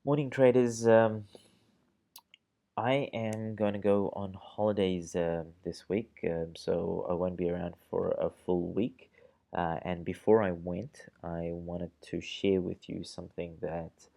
Morning traders. I am going to go on holidays this week, so I won't be around for a full week. And before I went, I wanted to share with you something that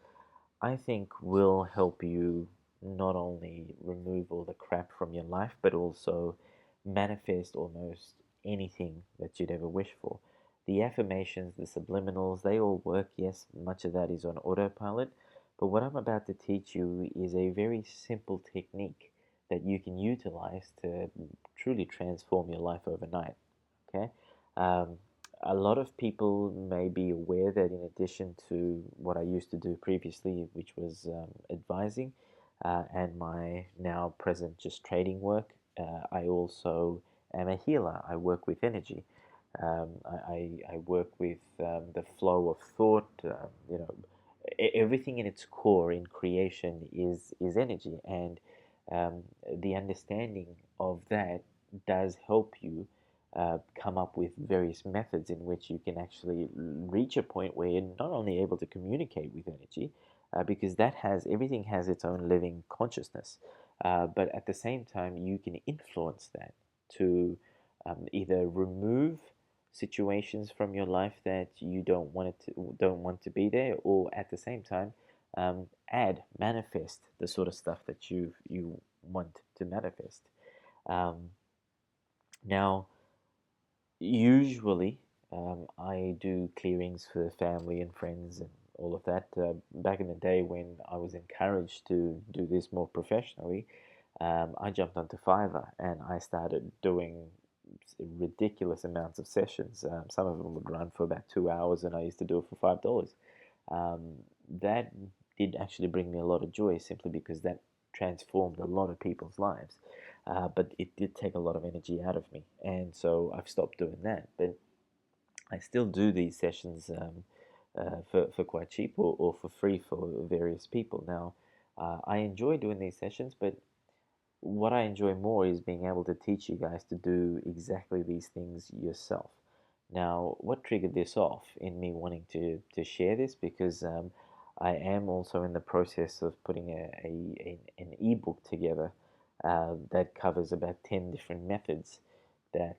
I think will help you not only remove all the crap from your life, but also manifest almost anything that you'd ever wish for. The affirmations, the subliminals, they all work. Yes, much of that is on autopilot. But what I'm about to teach you is a very simple technique that you can utilize to truly transform your life overnight. Okay? Um, a lot of people may be aware that in addition to what I used to do previously, which was advising, and my now present just trading work, I also am a healer. I work with energy. I work with the flow of thought. Everything in its core in creation is energy, and the understanding of that does help you come up with various methods in which you can actually reach a point where you're not only able to communicate with energy, because that has everything has its own living consciousness, but at the same time you can influence that to either remove situations from your life that you don't want to be there, or at the same time manifest the sort of stuff that you want to manifest. Um, Now, usually, I do clearings for family and friends and all of that. Back in the day when I was encouraged to do this more professionally, I jumped onto Fiverr and I started doing ridiculous amounts of sessions. Some of them would run for about 2 hours, and I used to do it for $5. That did actually bring me a lot of joy simply because that transformed a lot of people's lives. But it did take a lot of energy out of me, and so I've stopped doing that. But I still do these sessions for quite cheap or for free for various people. Now, I enjoy doing these sessions, but what I enjoy more is being able to teach you guys to do exactly these things yourself. Now, what triggered this off in me wanting to share this? Because I am also in the process of putting an ebook together that covers about 10 different methods that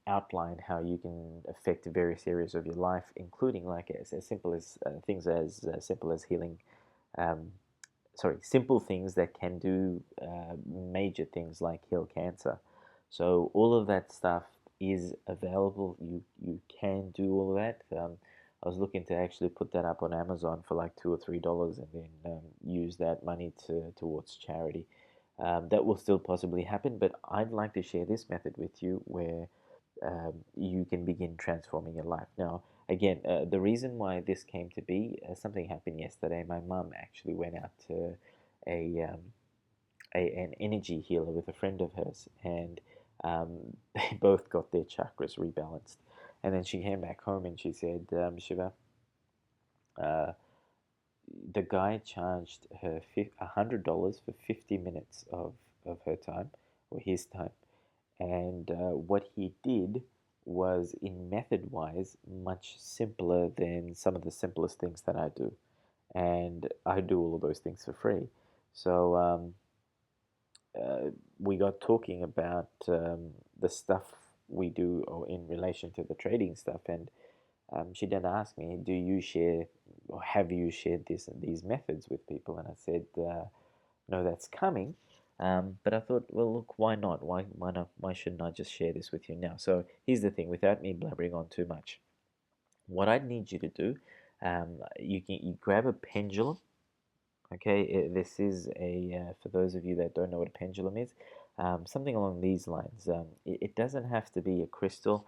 outline how you can affect various areas of your life, including like as simple as things as simple as healing. Um, Simple things that can do major things like heal cancer. So all of that stuff is available. You can do all of that. I was looking to actually put that up on Amazon for like $2 or $3, and then use that money towards charity. That will still possibly happen, but I'd like to share this method with you where you can begin transforming your life. Now, again, the reason why this came to be, something happened yesterday. My mum actually went out to a, um, an energy healer with a friend of hers, and they both got their chakras rebalanced. And then she came back home and she said, Shiva, uh, the guy charged her $100 for 50 minutes of her time, or his time. And what he did was, in method wise, much simpler than some of the simplest things that I do. And I do all of those things for free. So uh, we got talking about the stuff we do or in relation to the trading stuff. And she then asked me, "Do you share or have you shared these methods with people?" And I said, "No, that's coming." But I thought, well, look, why not? Why not? Why shouldn't I just share this with you now? So here's the thing, without me blabbering on too much, what I need you to do, you grab a pendulum. Okay, this is for those of you that don't know what a pendulum is, something along these lines. It doesn't have to be a crystal.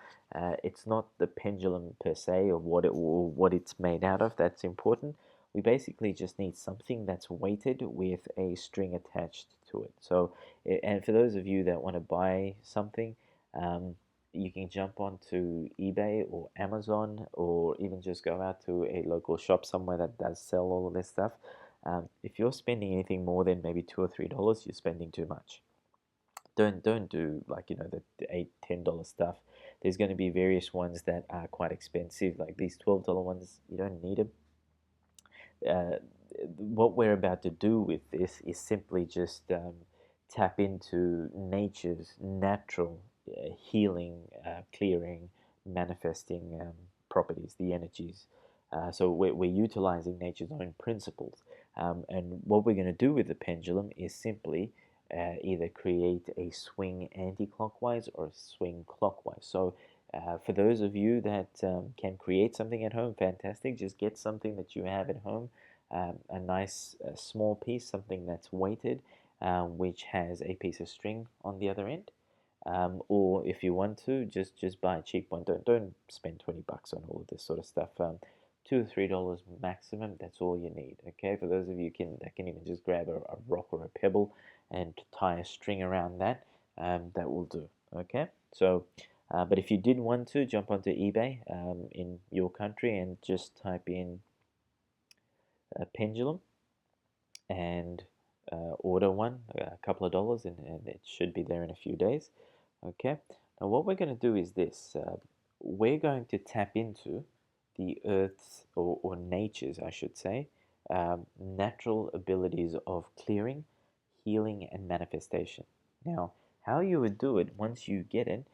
It's not the pendulum per se or what it's made out of that's important. We basically just need something that's weighted with a string attached to it. So, and for those of you that want to buy something, um, you can jump onto eBay or Amazon, or even just go out to a local shop somewhere that does sell all of this stuff. If you're spending anything more than maybe $2 or $3, you're spending too much. Don't do like the $8, $10 stuff. There's going to be various ones that are quite expensive, like these $12 ones. You don't need them. Uh, what we're about to do with this is simply just tap into nature's natural healing, clearing, manifesting properties, the energies. So we're utilizing nature's own principles. And what we're going to do with the pendulum is simply either create a swing anti-clockwise or a swing clockwise. So for those of you that can create something at home, fantastic. Just get something that you have at home, a nice small piece, something that's weighted, which has a piece of string on the other end. Or if you want to, just buy a cheap one. Don't spend $20 on all of this sort of stuff. $2 or $3 maximum. That's all you need. Okay, for those of you that can even just grab a rock or a pebble and tie a string around that. That will do. Okay, so. But if you did want to, jump onto eBay in your country and just type in pendulum and order one, a couple of dollars, and it should be there in a few days. Okay, now what we're going to do is this. We're going to tap into the Earth's, or nature's, I should say, natural abilities of clearing, healing, and manifestation. Now, how you would do it once you get it,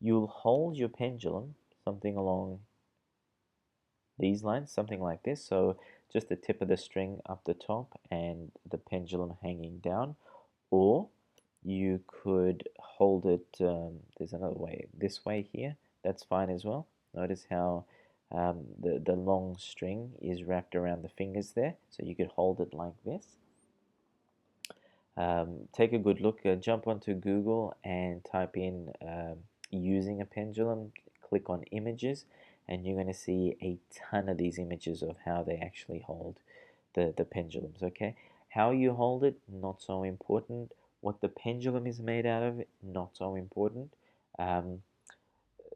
you'll hold your pendulum something along these lines, something like this. So just the tip of the string up the top and the pendulum hanging down. Or you could hold it, there's another way, this way here. That's fine as well. Notice how the long string is wrapped around the fingers there. So you could hold it like this. Take a good look, jump onto Google and type in using a pendulum, click on images, and you're going to see a ton of these images of how they actually hold the pendulums. Okay, how you hold it, not so important. What the pendulum is made out of, not so important.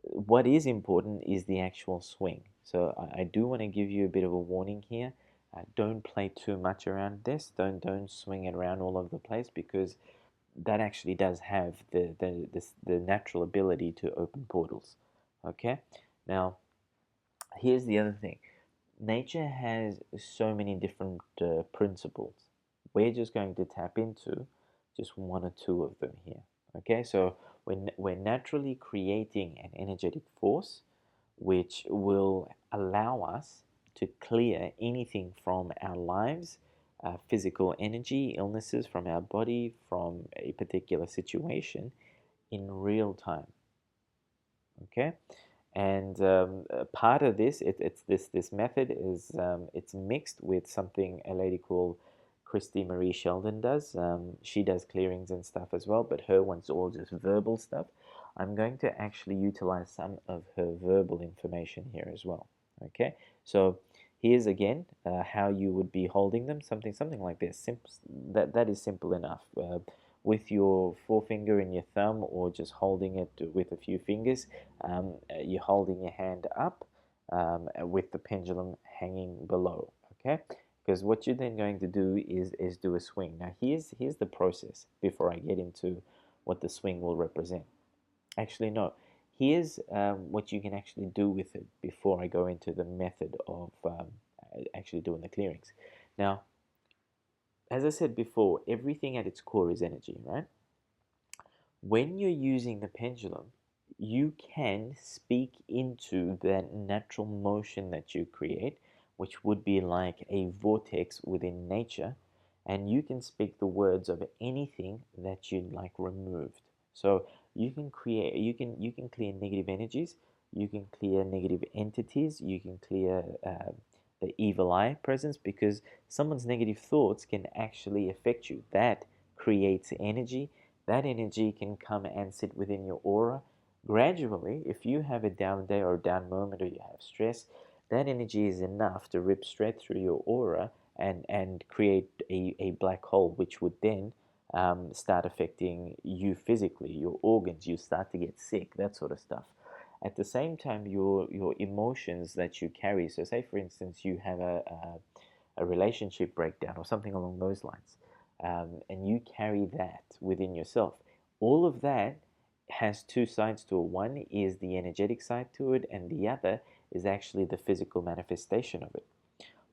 What is important is the actual swing. So I do want to give you a bit of a warning here. Don't play too much around this. Don't swing it around all over the place, because that actually does have the natural ability to open portals. Okay, now here's the other thing. Nature has so many different principles. We're just going to tap into just one or two of them here. Okay, so we're naturally creating an energetic force which will allow us to clear anything from our lives, physical energy, illnesses from our body, from a particular situation in real time. Okay, and part of this, it's this method is it's mixed with something a lady called Christy Marie Sheldon does. She does clearings and stuff as well, but her one's all just verbal stuff. I'm going to actually utilize some of her verbal information here as well. Okay, so here's again how you would be holding them. Something like this. That is simple enough. With your forefinger and your thumb, or just holding it with a few fingers, you're holding your hand up with the pendulum hanging below. Okay, because what you're then going to do is do a swing. Now here's the process before I get into what the swing will represent. Actually, no. Here's what you can actually do with it before I go into the method of actually doing the clearings. Now, as I said before, everything at its core is energy, right? When you're using the pendulum, you can speak into that natural motion that you create, which would be like a vortex within nature, and you can speak the words of anything that you'd like removed. So you can clear negative energies, you can clear negative entities, you can clear the evil eye presence, because someone's negative thoughts can actually affect you. That creates energy. That energy can come and sit within your aura. Gradually, if you have a down day or a down moment, or you have stress, that energy is enough to rip straight through your aura and create a black hole, which would then start affecting you physically, your organs. You start to get sick, that sort of stuff. At the same time, your emotions that you carry. So, say for instance, you have a relationship breakdown or something along those lines, and you carry that within yourself. All of that has two sides to it. One is the energetic side to it, and the other is actually the physical manifestation of it.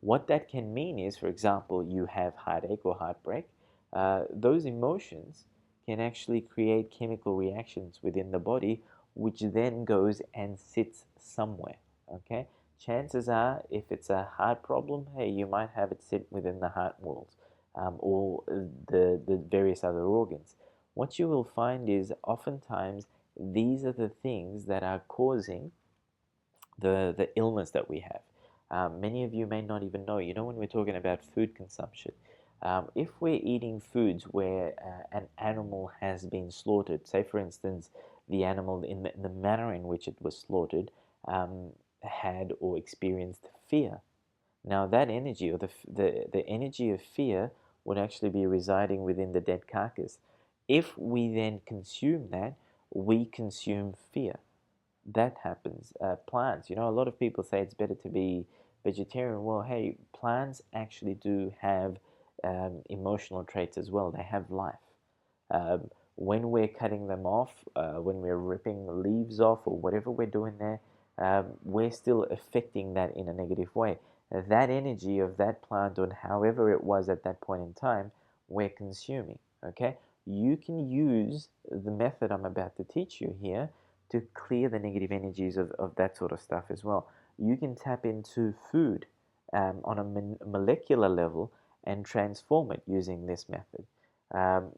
What that can mean is, for example, you have heartache or heartbreak. Those emotions can actually create chemical reactions within the body, which then goes and sits somewhere. Okay, chances are, if it's a heart problem, hey, you might have it sit within the heart walls, or the various other organs. What you will find is oftentimes these are the things that are causing the illness that we have. Many of you may not even know. You know, when we're talking about food consumption, if we're eating foods where an animal has been slaughtered, say for instance, the animal in the manner in which it was slaughtered had or experienced fear. Now that energy, or the energy of fear, would actually be residing within the dead carcass. If we then consume that, we consume fear. That happens. Plants, you know, a lot of people say it's better to be vegetarian. Well, hey, plants actually do have emotional traits as well. They have life. When we're cutting them off, when we're ripping leaves off, or whatever we're doing there, we're still affecting that in a negative way. That energy of that plant, or however it was at that point in time, we're consuming. Okay, you can use the method I'm about to teach you here to clear the negative energies of that sort of stuff as well. You can tap into food on a molecular level and transform it using this method.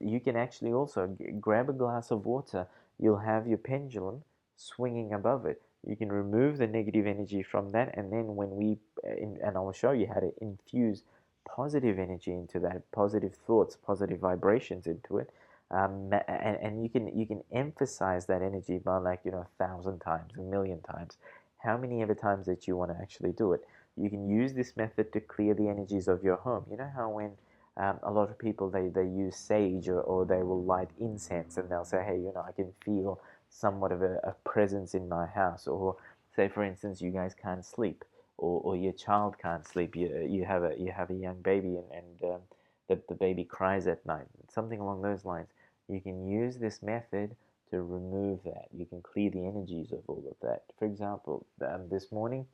You can actually also grab a glass of water. You'll have your pendulum swinging above it. You can remove the negative energy from that, and then when and I'll show you how to infuse positive energy into that, positive thoughts, positive vibrations into it. And you can emphasize that energy by, like, 1,000 times, 1,000,000 times, how many ever times that you want to actually do it. You can use this method to clear the energies of your home. You know how when a lot of people, they use sage, or they will light incense, and they'll say, hey, I can feel somewhat of a presence in my house. Or say for instance, you guys can't sleep, or your child can't sleep. You have a young baby, and the baby cries at night, something along those lines. You can use this method to remove that. You can clear the energies of all of that. For example, this morning,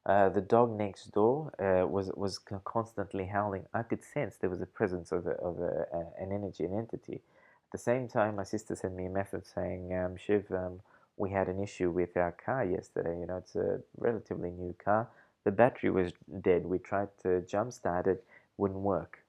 the dog next door was constantly howling. I could sense there was a presence an energy, an entity. At the same time, my sister sent me a message saying, Shiv, we had an issue with our car yesterday. It's a relatively new car. The battery was dead. We tried to jump start it, wouldn't work.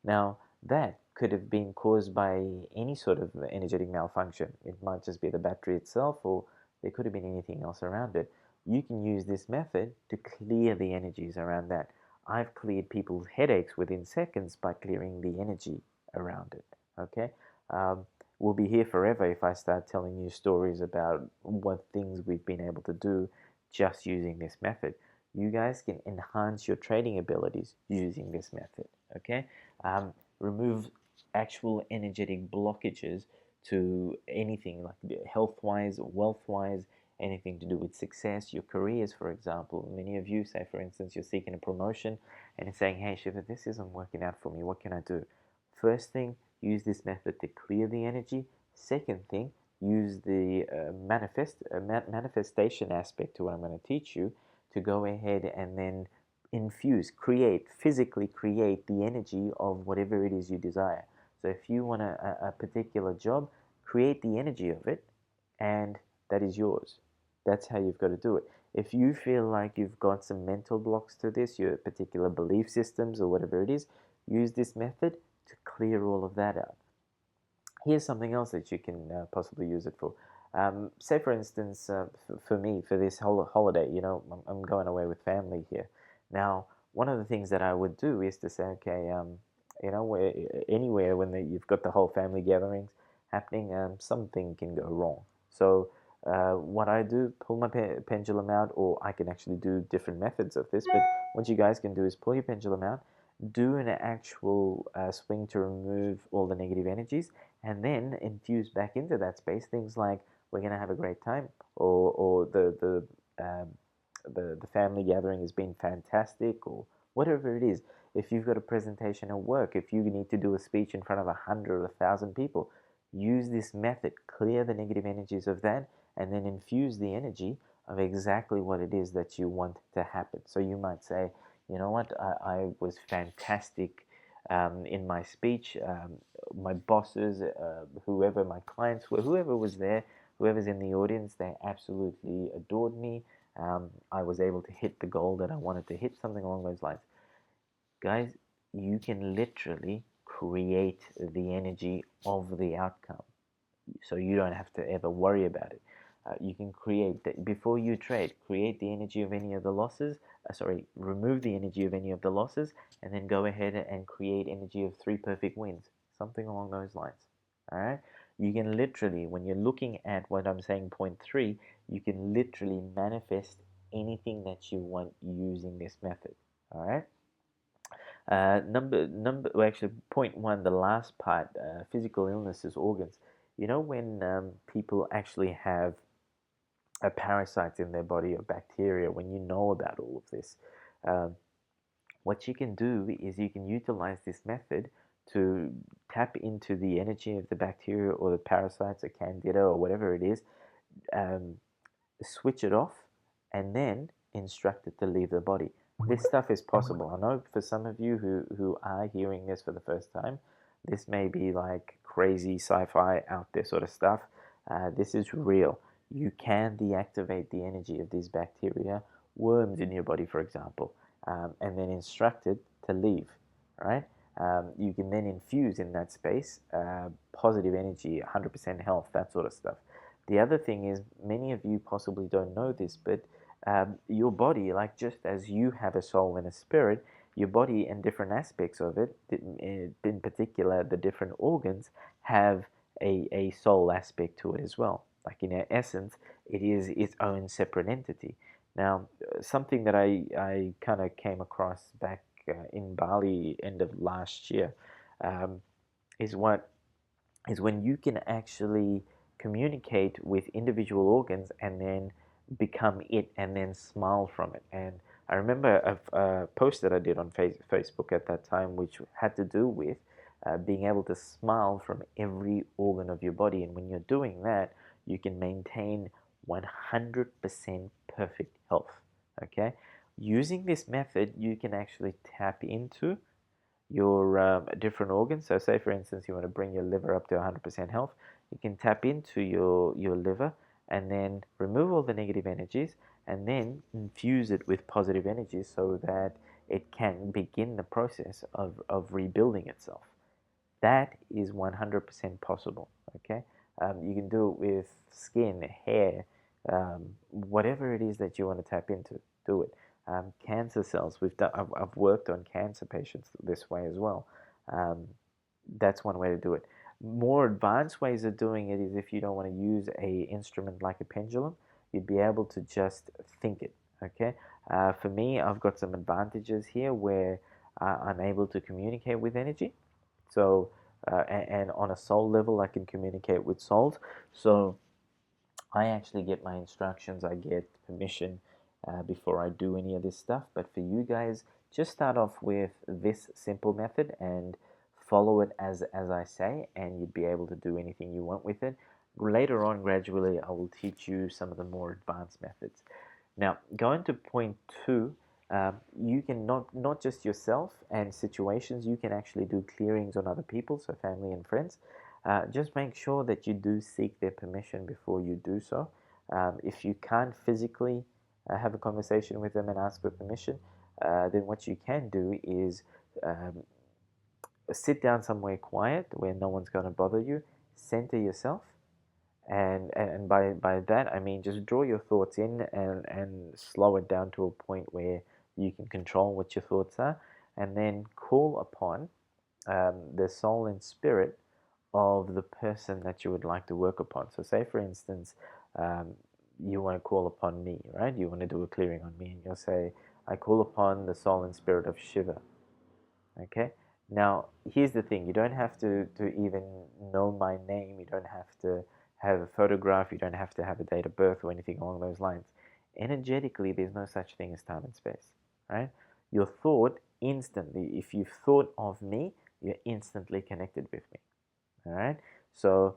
Now, that could have been caused by any sort of energetic malfunction. It might just be the battery itself, or there could have been anything else around it. You can use this method to clear the energies around that. I've cleared people's headaches within seconds by clearing the energy around it. Okay? Um, we'll be here forever if I start telling you stories about what things we've been able to do just using this method. You guys can enhance your trading abilities using this method. Okay? Remove actual energetic blockages to anything, like health wise, wealth wise, anything to do with success, your careers, for example. Many of you, say for instance, you're seeking a promotion and it's saying, hey Shiva, this isn't working out for me, what can I do? First thing, use this method to clear the energy. Second thing, use the manifestation aspect to what I'm going to teach you, to go ahead and then physically create the energy of whatever it is you desire. So if you want a particular job, create the energy of it, and that is yours. That's how you've got to do it. If you feel like you've got some mental blocks to this, your particular belief systems or whatever it is, use this method to clear all of that out. Here's something else that you can possibly use it for. Say, for instance, for me, for this whole holiday, I'm going away with family here. Now, one of the things that I would do is to say, okay, anywhere when you've got the whole family gatherings happening, something can go wrong. So what I do, pull my pendulum out, or I can actually do different methods of this, but what you guys can do is pull your pendulum out, do an actual swing to remove all the negative energies, and then infuse back into that space things like, we're going to have a great time, or the family gathering has been fantastic, or whatever it is. If you've got a presentation at work, if you need to do a speech in front of 100 or 1,000 people, use this method, clear the negative energies of that, and then infuse the energy of exactly what it is that you want to happen. So you might say, you know what, I was fantastic in my speech. My bosses, whoever my clients were, whoever was there, whoever's in the audience, they absolutely adored me. I was able to hit the goal that I wanted to hit, something along those lines. Guys, you can literally create the energy of the outcome, so you don't have to ever worry about it. You can create that before you trade, create the energy of any of the losses. Remove the energy of any of the losses, and then go ahead and create energy of 3 perfect wins, something along those lines. All right. You can literally, when you're looking at what I'm saying, point 3, you can literally manifest anything that you want using this method. All right. Well, actually, point 1, the last part, physical illnesses, organs. You know, when people actually have a parasite in their body or bacteria, when you know about all of this, um, what you can do is you can utilize this method to tap into the energy of the bacteria or the parasites or candida or whatever it is, um, switch it off, and then instruct it to leave the body. This stuff is possible. I know for some of you who are hearing this for the first time, this may be like crazy sci-fi out there sort of stuff. This is real. You can deactivate the energy of these bacteria, worms in your body, for example, and then instruct it to leave, right? You can then infuse in that space positive energy, 100% health, that sort of stuff. The other thing is, many of you possibly don't know this, but your body, like just as you have a soul and a spirit, your body and different aspects of it, in particular the different organs, have a soul aspect to it as well. Like in essence, it is its own separate entity. Now, something that I kind of came across back in Bali end of last year um, is what is when you can actually communicate with individual organs and then become it and then smile from it. And I remember a post that I did on Facebook at that time, which had to do with being able to smile from every organ of your body. And when you're doing that, you can maintain 100% perfect health. Okay? Using this method, you can actually tap into your different organs. So say for instance you want to bring your liver up to 100% health, you can tap into your liver and then remove all the negative energies and then infuse it with positive energies so that it can begin the process of rebuilding itself. That is 100% possible. Okay, you can do it with skin, hair, whatever it is that you want to tap into. Do it. Cancer cells. I've worked on cancer patients this way as well. Um, that's one way to do it. More advanced ways of doing it is if you don't want to use a instrument like a pendulum, you'd be able to just think it. Okay. For me, I've got some advantages here where I'm able to communicate with energy. So, and on a soul level, I can communicate with souls. So, I actually get my instructions, I get permission before I do any of this stuff. But for you guys, just start off with this simple method and follow it as I say, and you'd be able to do anything you want with it. Later on, gradually, I will teach you some of the more advanced methods. Now, going to point 2, you can not just yourself and situations, you can actually do clearings on other people, so family and friends. Just make sure that you do seek their permission before you do so. If you can't physically have a conversation with them and ask for permission, then what you can do is um, sit down somewhere quiet where no one's going to bother you, center yourself, and by that I mean just draw your thoughts in and slow it down to a point where you can control what your thoughts are, and then call upon the soul and spirit of the person that you would like to work upon. So say for instance um, you want to call upon me, right? You want to do a clearing on me, and you'll say, I call upon the soul and spirit of Shiva. Okay. Now, here's the thing. You don't have to even know my name. You don't have to have a photograph. You don't have to have a date of birth or anything along those lines. Energetically, there's no such thing as time and space, right? Your thought instantly, if you've thought of me, you're instantly connected with me, all right? So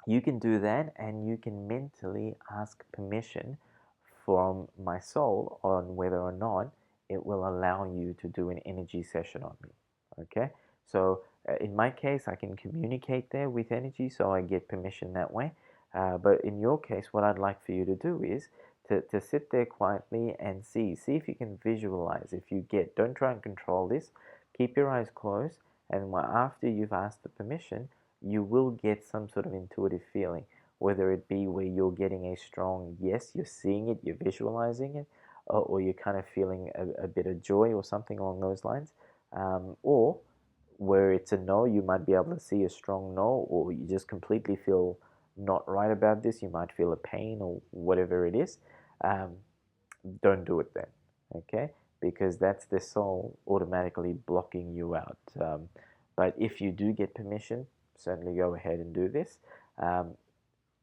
you can do that, and you can mentally ask permission from my soul on whether or not it will allow you to do an energy session on me. Okay, so in my case, I can communicate there with energy, so I get permission that way. But in your case, what I'd like for you to do is to sit there quietly and see if you can visualize. If you get, don't try and control this. Keep your eyes closed, and after you've asked the permission, you will get some sort of intuitive feeling, whether it be where you're getting a strong yes, you're seeing it, you're visualizing it, or you're kind of feeling a bit of joy or something along those lines, or where it's a no, you might be able to see a strong no, or you just completely feel not right about this, you might feel a pain or whatever it is. um, don't do it then, okay? Because that's the soul automatically blocking you out. But if you do get permission, certainly go ahead and do this.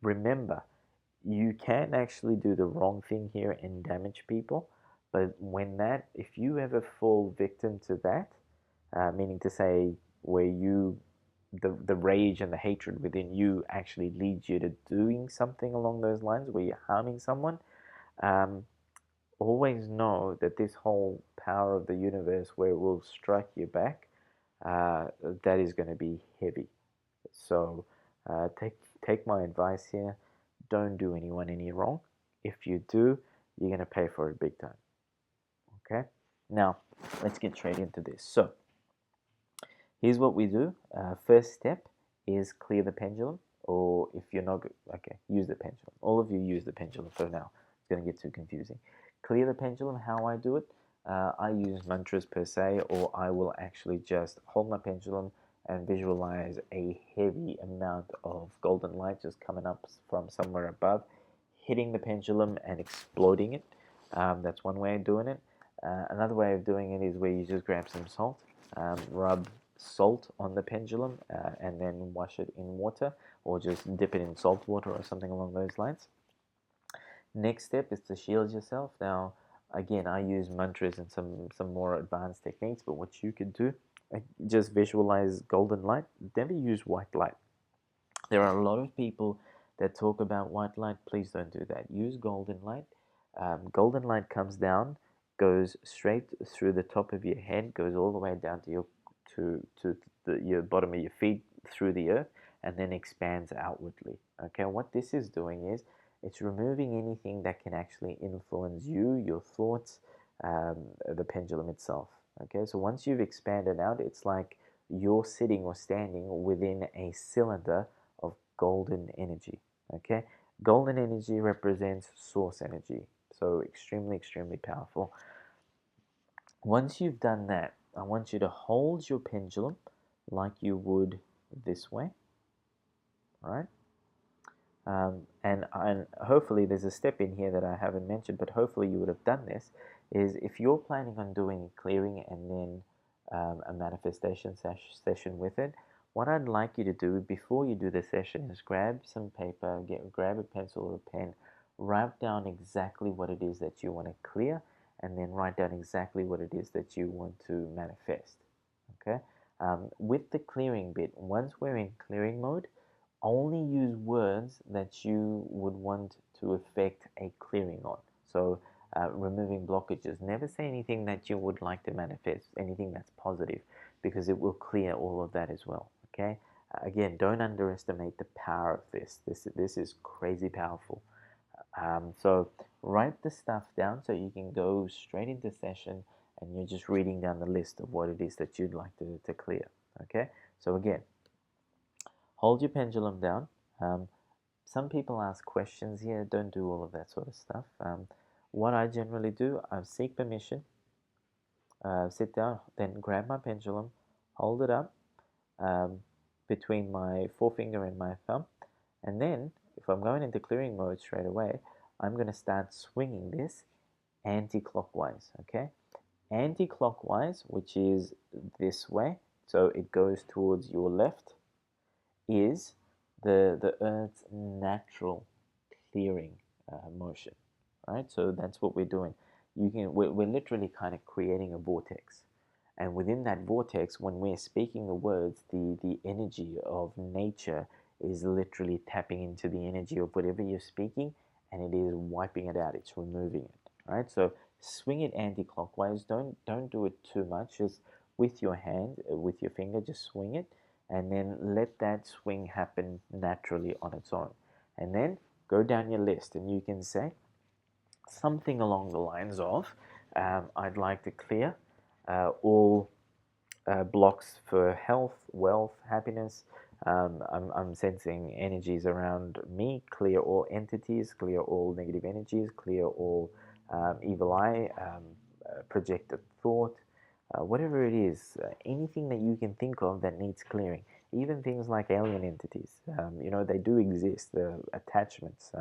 Remember, you can actually do the wrong thing here and damage people, but if you ever fall victim to that, meaning to say where the rage and the hatred within you actually leads you to doing something along those lines where you're harming someone, um, always know that this whole power of the universe where it will strike you back, that is going to be heavy. So take my advice here. Don't do anyone any wrong. If you do, you're going to pay for it big time. Okay? Now, let's get straight into this. So, here's what we do. First step is clear the pendulum, or if you're not, okay, use the pendulum. All of you use the pendulum for now. It's going to get too confusing. Clear the pendulum, how I do it, I use mantras per se, or I will actually just hold my pendulum and visualize a heavy amount of golden light just coming up from somewhere above, hitting the pendulum and exploding it. That's one way of doing it. Another way of doing it is where you just grab some salt, rub salt on the pendulum, and then wash it in water, or just dip it in salt water or something along those lines. Next step is to shield yourself. Now, again, I use mantras and some more advanced techniques, but what you could do, just visualize golden light. Never use white light. There are a lot of people that talk about white light. Please don't do that. Use golden light. Golden light comes down, goes straight through the top of your head, goes all the way down to your bottom of your feet, through the earth, and then expands outwardly. Okay, what this is doing is it's removing anything that can actually influence you, your thoughts, the pendulum itself. Okay, so once you've expanded out, it's like you're sitting or standing within a cylinder of golden energy. Okay, golden energy represents source energy, so extremely, extremely powerful. Once you've done that, I want you to hold your pendulum like you would this way, all right? And hopefully there's a step in here that I haven't mentioned, but hopefully you would have done this, is if you're planning on doing a clearing and then a manifestation session with it, what I'd like you to do before you do the session is grab some paper, grab a pencil or a pen, write down exactly what it is that you want to clear, and then write down exactly what it is that you want to manifest. Okay? With the clearing bit, once we're in clearing mode, only use words that you would want to affect a clearing on. So removing blockages. Never say anything that you would like to manifest, anything that's positive, because it will clear all of that as well. Okay? Again, don't underestimate the power of this. This is crazy powerful. So write the stuff down so you can go straight into session and you're just reading down the list of what it is that you'd like to clear. Okay? So again, hold your pendulum down. Some people ask questions here. Don't do all of that sort of stuff. What I generally do, I seek permission, sit down, then grab my pendulum, hold it up between my forefinger and my thumb, and then if I'm going into clearing mode straight away, I'm going to start swinging this anti-clockwise. Okay, anti-clockwise, which is this way, so it goes towards your left, is the Earth's natural clearing motion, right? So that's what we're doing. We're literally kind of creating a vortex, and within that vortex, when we're speaking the words, the energy of nature is literally tapping into the energy of whatever you're speaking and it is wiping it out. It's removing it, right? So swing it anti-clockwise. Don't do it too much. Just with your hand, with your finger, just swing it, and then let that swing happen naturally on its own. And then go down your list, and you can say something along the lines of, I'd like to clear all blocks for health, wealth, happiness. I'm sensing energies around me. Clear all entities, clear all negative energies, clear all evil eye, projected thought, whatever it is, anything that you can think of that needs clearing. Even things like alien entities, they do exist, attachments,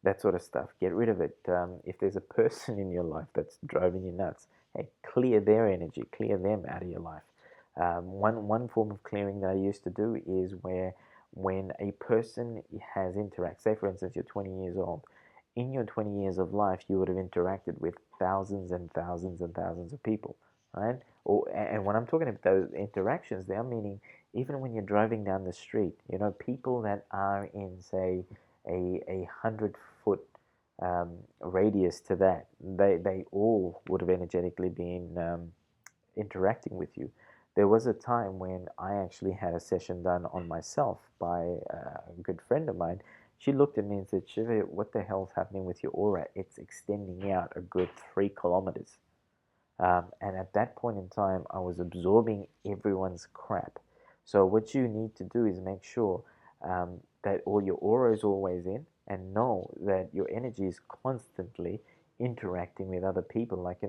that sort of stuff. Get rid of it. If there's a person in your life that's driving you nuts, hey, clear their energy, clear them out of your life. One form of clearing that I used to do is where when a person has interact, say for instance you're 20 years old, in your 20 years of life you would have interacted with thousands and thousands and thousands of people, right? And when I'm talking about those interactions, they are meaning even when you're driving down the street, people that are in, say, a 100-foot radius to that, they all would have energetically been interacting with you. There was a time when I actually had a session done on myself by a good friend of mine. She looked at me and said, Shiva, what the hell's happening with your aura? It's extending out a good 3 kilometers. And at that point in time, I was absorbing everyone's crap. So what you need to do is make sure that all your aura is always in, and know that your energy is constantly interacting with other people. Like,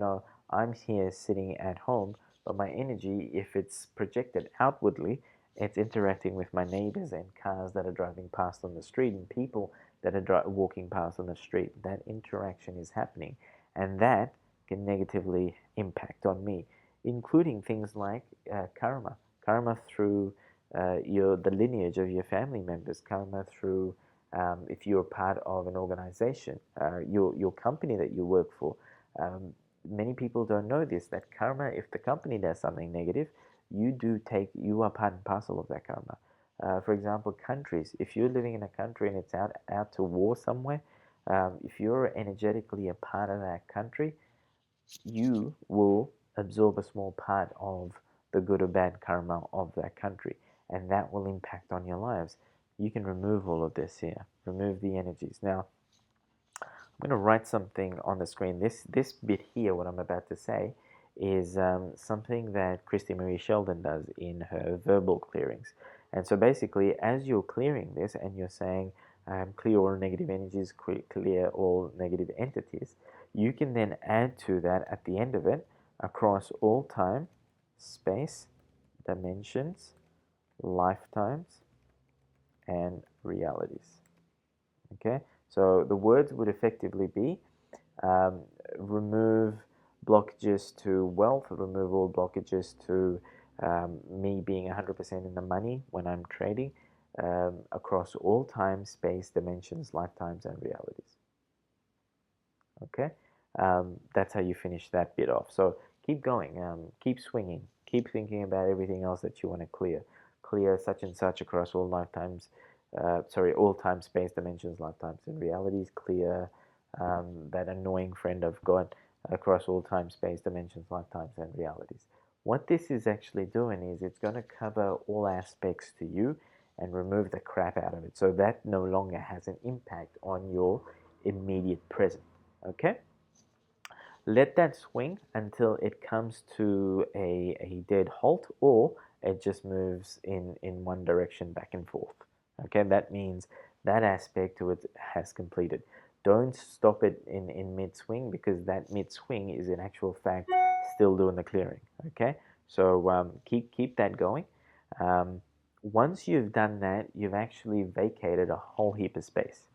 I'm here sitting at home, but my energy, if it's projected outwardly, it's interacting with my neighbors and cars that are driving past on the street and people that are walking past on the street. That interaction is happening, and that can negatively impact on me, including things like karma through the lineage of your family members, karma through if you're part of an organization, your company that you work for. Many people don't know this, that karma, if the company does something negative, you are part and parcel of that karma. For example, countries, if you're living in a country and it's out to war somewhere, if you're energetically a part of that country, you will absorb a small part of the good or bad karma of that country, and that will impact on your lives. You can remove all of this here, remove the energies. Now, I'm going to write something on the screen. This bit here, what I'm about to say, is something that Christy Marie Sheldon does in her verbal clearings. And so basically, as you're clearing this and you're saying, clear all negative energies, clear all negative entities, you can then add to that at the end of it, across all time, space, dimensions, lifetimes, and realities. Okay, so the words would effectively be remove blockages to wealth, remove all blockages to me being 100% in the money when I'm trading, across all time, space, dimensions, lifetimes, and realities. Okay, that's how you finish that bit off. So keep going, keep swinging, keep thinking about everything else that you want to clear. Clear such and such across all lifetimes, all time, space, dimensions, lifetimes, and realities. Clear that annoying friend of God across all time, space, dimensions, lifetimes, and realities. What this is actually doing is it's going to cover all aspects to you and remove the crap out of it, so that no longer has an impact on your immediate present. Okay? Let that swing until it comes to a dead halt, or it just moves in one direction back and forth. Okay, that means that aspect to it has completed. Don't stop it in mid-swing, because that mid-swing is in actual fact still doing the clearing. Okay, so keep that going. Once you've done that, you've actually vacated a whole heap of space.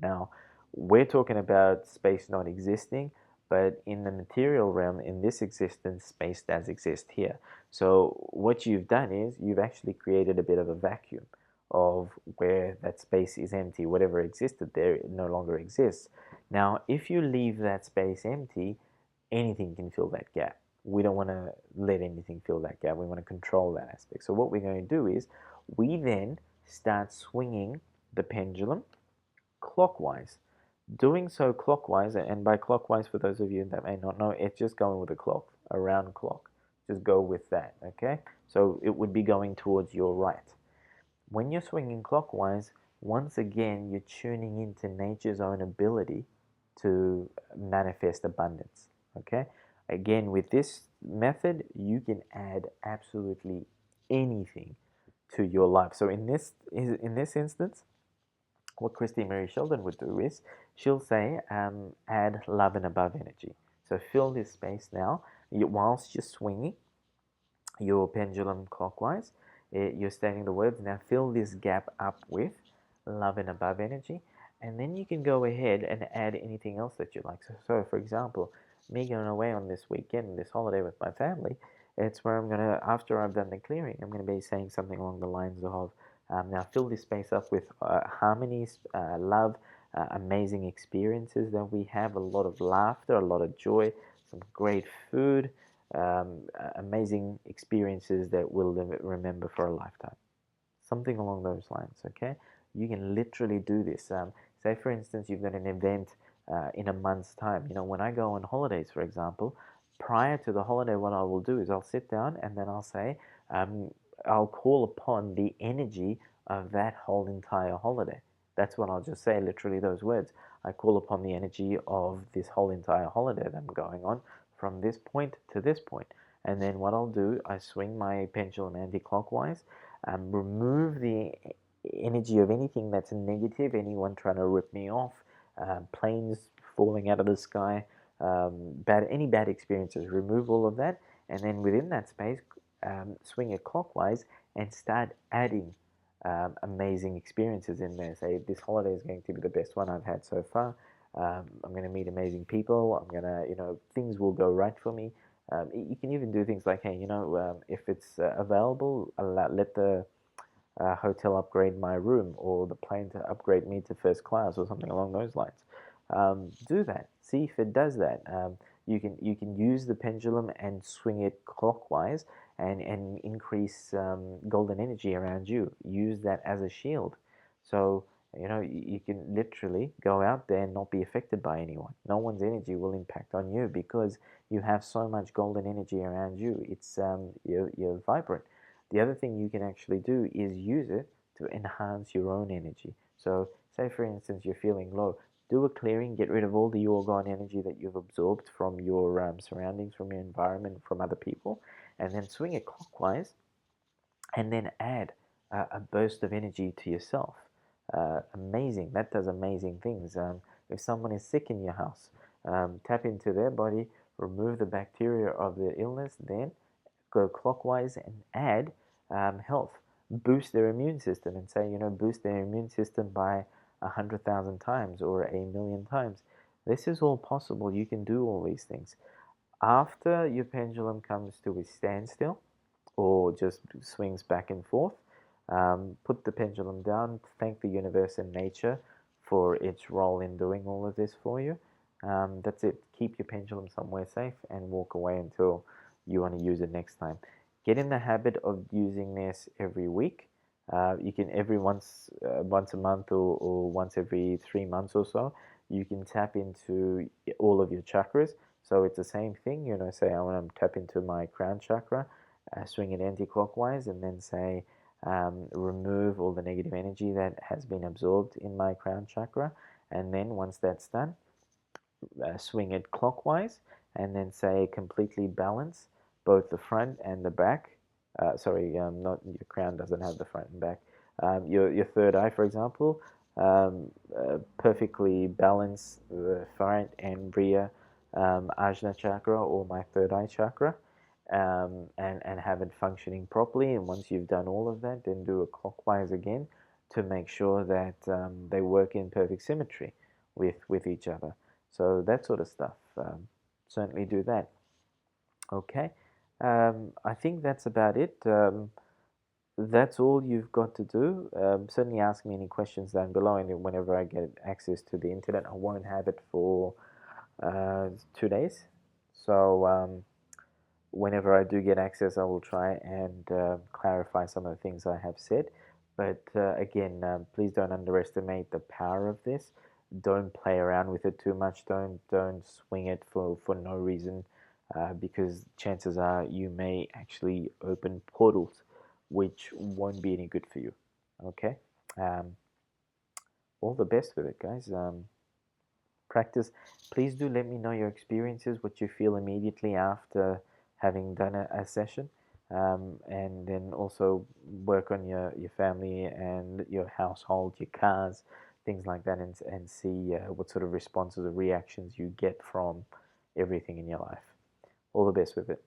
Now, we're talking about space not existing, but in the material realm, in this existence, space does exist here. So what you've done is you've actually created a bit of a vacuum of where that space is empty. Whatever existed there, it no longer exists. Now, if you leave that space empty, anything can fill that gap. We don't want to let anything fill that gap. We want to control that aspect. So what we're going to do is we then start swinging the pendulum clockwise. Doing so clockwise, and by clockwise, for those of you that may not know, it's just going with the clock, around clock. Just go with that, okay? So it would be going towards your right. When you're swinging clockwise, once again, you're tuning into nature's own ability to manifest abundance, okay? Again, with this method, you can add absolutely anything to your life. So in this instance, what Christy Mary Sheldon would do is she'll say, add love and above energy. So fill this space now. Whilst you're swinging your pendulum clockwise, you're stating the words. Now fill this gap up with love and above energy. And then you can go ahead and add anything else that you like. So for example, me going away on this weekend, this holiday with my family, it's where I'm going to, after I've done the clearing, I'm going to be saying something along the lines of, now fill this space up with harmonies, love, amazing experiences that we have, a lot of laughter, a lot of joy, some great food, amazing experiences that we'll remember for a lifetime. Something along those lines, okay? You can literally do this. Say, for instance, you've got an event in a month's time. You know, when I go on holidays, for example, prior to the holiday, what I will do is I'll sit down and then I'll say, um, I'll call upon the energy of that whole entire holiday. That's what I'll just say, literally those words. I call upon the energy of this whole entire holiday that I'm going on from this point to this point. And then what I'll do, I swing my pendulum anti-clockwise, remove the energy of anything that's negative, anyone trying to rip me off, planes falling out of the sky, any bad experiences, remove all of that, and then within that space, swing it clockwise and start adding amazing experiences in there. Say, this holiday is going to be the best one I've had so far. I'm going to meet amazing people. I'm going to, things will go right for me. You can even do things like, hey, if it's available, let the hotel upgrade my room, or the plane to upgrade me to first class, or something along those lines. Do that. See if it does that. You can use the pendulum and swing it clockwise and increase golden energy around you. Use that as a shield. So you can literally go out there and not be affected by anyone. No one's energy will impact on you because you have so much golden energy around you. It's you're vibrant. The other thing you can actually do is use it to enhance your own energy. So say for instance you're feeling low, do a clearing, get rid of all the orgone energy that you've absorbed from your surroundings, from your environment, from other people, and then swing it clockwise, and then add a burst of energy to yourself. Amazing. That does amazing things. If someone is sick in your house, tap into their body, remove the bacteria of the illness, then go clockwise and add health. Boost their immune system and say, boost their immune system by 100,000 times or 1,000,000 times. This is all possible. You can do all these things. After your pendulum comes to a standstill or just swings back and forth, put the pendulum down, thank the universe and nature for its role in doing all of this for you. That's it. Keep your pendulum somewhere safe and walk away until you want to use it next time. Get in the habit of using this every week. You can every once a month or once every 3 months or so. You can tap into all of your chakras. So it's the same thing. Say I want to tap into my crown chakra, swing it anti-clockwise, and then say remove all the negative energy that has been absorbed in my crown chakra. And then once that's done, swing it clockwise, and then say completely balance both the front and the back. Sorry, not your crown doesn't have the front and back. Your third eye, for example, perfectly balance the front and rear Ajna chakra, or my third eye chakra, and have it functioning properly. And once you've done all of that, then do it clockwise again to make sure that they work in perfect symmetry with each other. So that sort of stuff. Certainly do that. Okay. I think that's about it. That's all you've got to do. Certainly ask me any questions down below, and whenever I get access to the internet, I won't have it for 2 days. So whenever I do get access, I will try and clarify some of the things I have said. But again, please don't underestimate the power of this. don't play around with it too much. Don't swing it for no reason, because chances are you may actually open portals, which won't be any good for you. Okay. Um, all the best with it, guys. Practice. Please do let me know your experiences, what you feel immediately after having done a session, and then also work on your family and your household, your cars, things like that, and see what sort of responses or reactions you get from everything in your life. All the best with it.